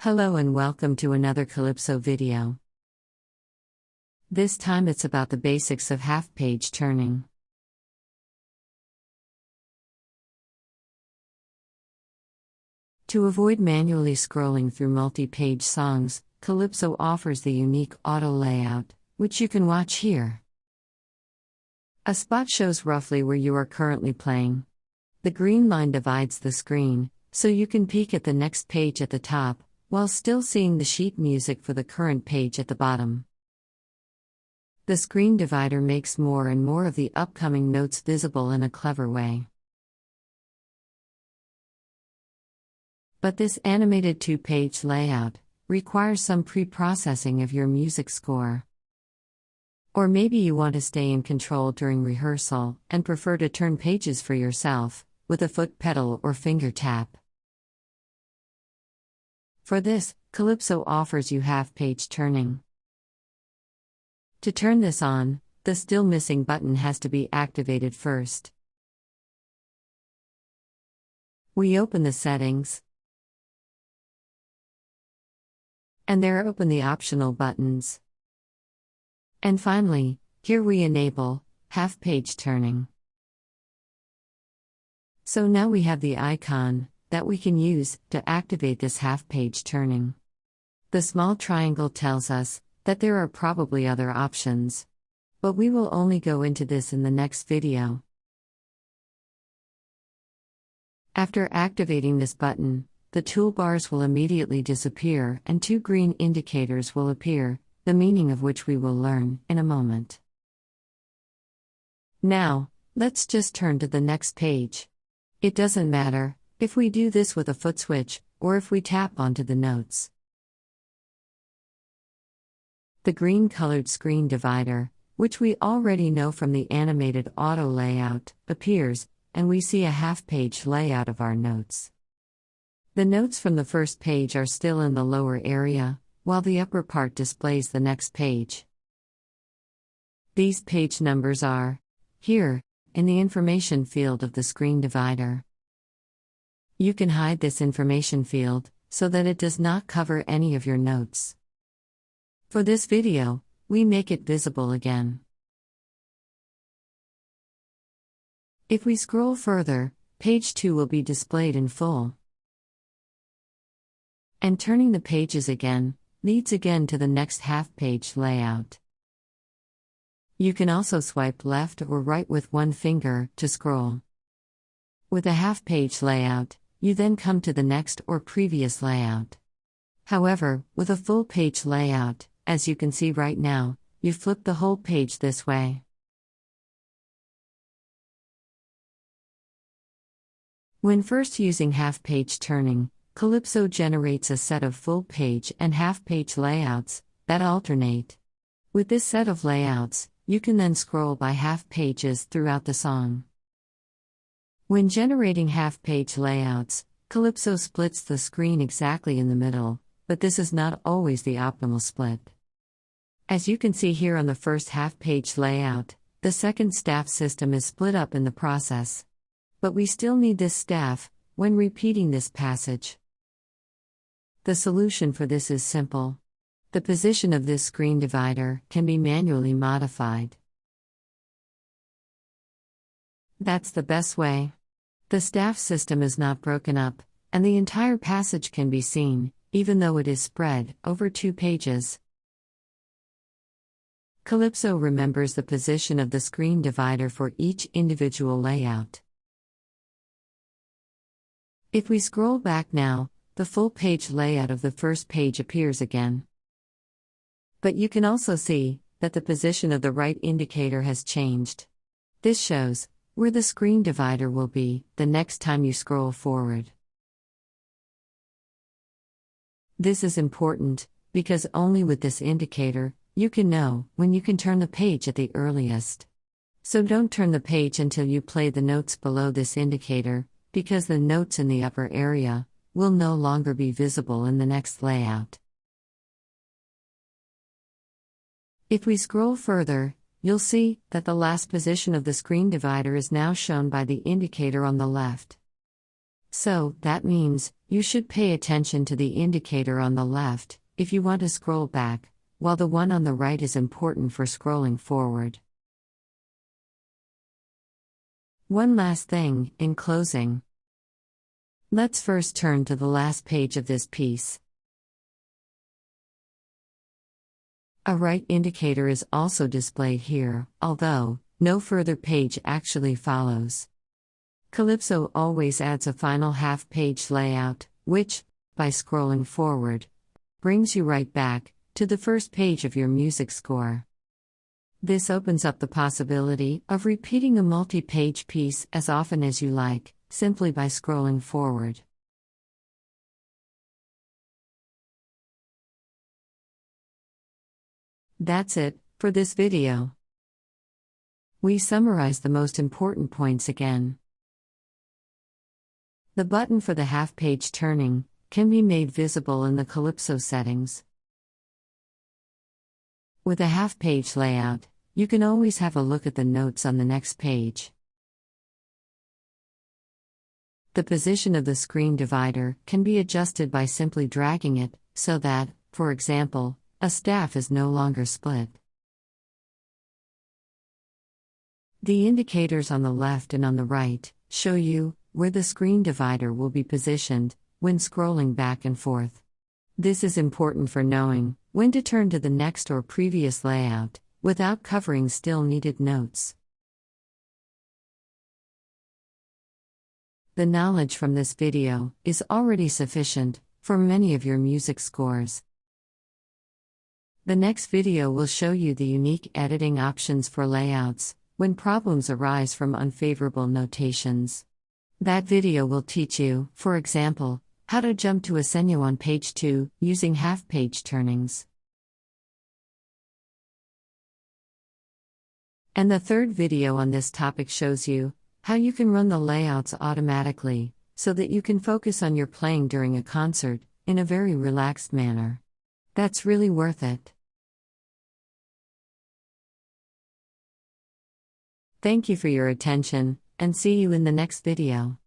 Hello and welcome to another Calypso video. This time it's about the basics of half-page turning. To avoid manually scrolling through multi-page songs, Calypso offers the unique auto layout, which you can watch here. A spot shows roughly where you are currently playing. The green line divides the screen, so you can peek at the next page at the top, while still seeing the sheet music for the current page at the bottom. The screen divider makes more and more of the upcoming notes visible in a clever way. But this animated two-page layout requires some pre-processing of your music score. Or maybe you want to stay in control during rehearsal and prefer to turn pages for yourself, with a foot pedal or finger tap. For this, Calypso offers you half-page turning. To turn this on, the still missing button has to be activated first. We open the settings, and there open the optional buttons. And finally, here we enable half-page turning. So now we have the icon that we can use to activate this half-page turning. The small triangle tells us that there are probably other options, but we will only go into this in the next video. After activating this button, the toolbars will immediately disappear and two green indicators will appear, the meaning of which we will learn in a moment. Now, let's just turn to the next page. It doesn't matter if we do this with a foot switch, or if we tap onto the notes. The green-colored screen divider, which we already know from the animated auto layout, appears, and we see a half-page layout of our notes. The notes from the first page are still in the lower area, while the upper part displays the next page. These page numbers are here, in the information field of the screen divider. You can hide this information field, so that it does not cover any of your notes. For this video, we make it visible again. If we scroll further, page 2 will be displayed in full. And turning the pages again, leads again to the next half-page layout. You can also swipe left or right with one finger to scroll. With a half-page layout, you then come to the next or previous layout. However, with a full-page layout, as you can see right now, you flip the whole page this way. When first using half-page turning, Calypso generates a set of full-page and half-page layouts that alternate. With this set of layouts, you can then scroll by half pages throughout the song. When generating half-page layouts, Calypso splits the screen exactly in the middle, but this is not always the optimal split. As you can see here on the first half-page layout, the second staff system is split up in the process. But we still need this staff when repeating this passage. The solution for this is simple. The position of this screen divider can be manually modified. That's the best way. The staff system is not broken up, and the entire passage can be seen, even though it is spread over 2 pages. Calypso remembers the position of the screen divider for each individual layout. If we scroll back now, the full-page layout of the first page appears again. But you can also see that the position of the right indicator has changed. This shows where the screen divider will be the next time you scroll forward. This is important, because only with this indicator, you can know when you can turn the page at the earliest. So don't turn the page until you play the notes below this indicator, because the notes in the upper area will no longer be visible in the next layout. If we scroll further, you'll see that the last position of the screen divider is now shown by the indicator on the left. So, that means You should pay attention to the indicator on the left if you want to scroll back, while the one on the right is important for scrolling forward. One last thing, in closing. Let's first turn to the last page of this piece. A right indicator is also displayed here, although no further page actually follows. Calypso always adds a final half-page layout, which, by scrolling forward, brings you right back to the first page of your music score. This opens up the possibility of repeating a multi-page piece as often as you like, simply by scrolling forward. That's it for this video. We summarize the most important points again. The button for the half-page turning can be made visible in the Calypso settings. With a half-page layout, you can always have a look at the notes on the next page. The position of the screen divider can be adjusted by simply dragging it, so that, for example, a staff is no longer split. The indicators on the left and on the right show you where the screen divider will be positioned when scrolling back and forth. This is important for knowing when to turn to the next or previous layout, without covering still needed notes. The knowledge from this video is already sufficient for many of your music scores. The next video will show you the unique editing options for layouts when problems arise from unfavorable notations. That video will teach you, for example, how to jump to a segno on page 2 using half-page turnings. And the third video on this topic shows you how you can run the layouts automatically, so that you can focus on your playing during a concert in a very relaxed manner. That's really worth it. Thank you for your attention, and see you in the next video.